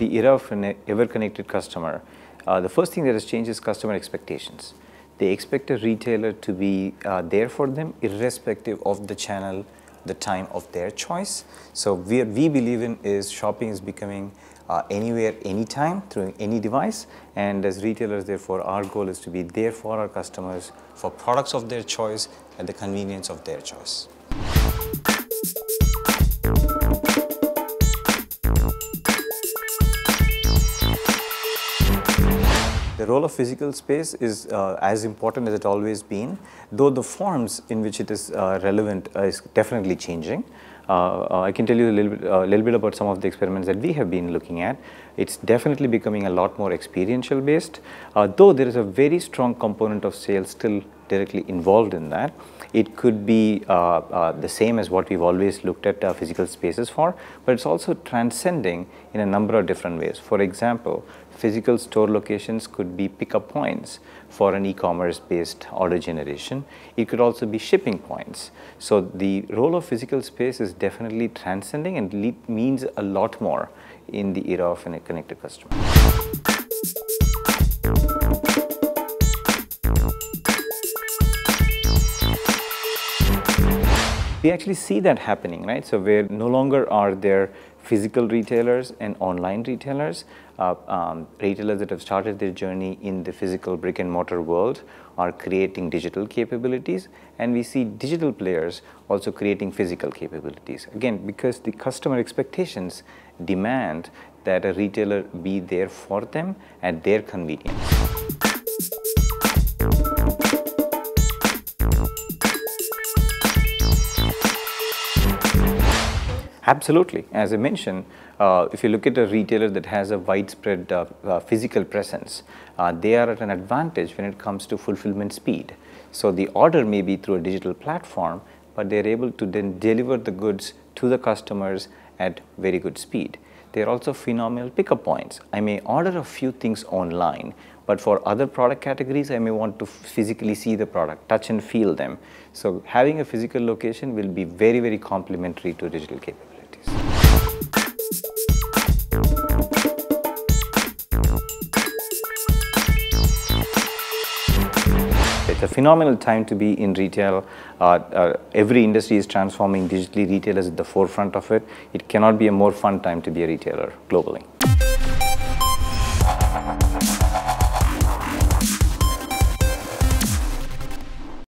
the era of an ever-connected customer, the first thing that has changed is customer expectations. They expect a retailer to be there for them irrespective of the channel, the time of their choice. So we believe in is shopping is becoming anywhere, anytime, through any device, and as retailers, therefore, our goal is to be there for our customers for products of their choice at the convenience of their choice. The role of physical space is as important as it always been, though the forms in which it is relevant is definitely changing. I can tell you a little bit about some of the experiments that we have been looking at. It's definitely becoming a lot more experiential based, though there is a very strong component of sales still directly involved in that. It could be the same as what we've always looked at physical spaces for, but it's also transcending in a number of different ways. For example, physical store locations could be pickup points for an e-commerce based order generation. It could also be shipping points. So the role of physical space is definitely transcending and means a lot more in the era of a connected customer. We actually see that happening, right? So where no longer are there physical retailers and online retailers. Retailers that have started their journey in the physical brick and mortar world are creating digital capabilities, and we see digital players also creating physical capabilities. Again, because the customer expectations demand that a retailer be there for them at their convenience. Absolutely. As I mentioned, if you look at a retailer that has a widespread physical presence, they are at an advantage when it comes to fulfillment speed. So the order may be through a digital platform, but they're able to then deliver the goods to the customers at very good speed. They're also phenomenal pickup points. I may order a few things online, but for other product categories, I may want to physically see the product, touch and feel them. So having a physical location will be very, very complementary to digital capabilities. It's a phenomenal time to be in retail. Every industry is transforming digitally. Retail is at the forefront of it. It cannot be a more fun time to be a retailer globally.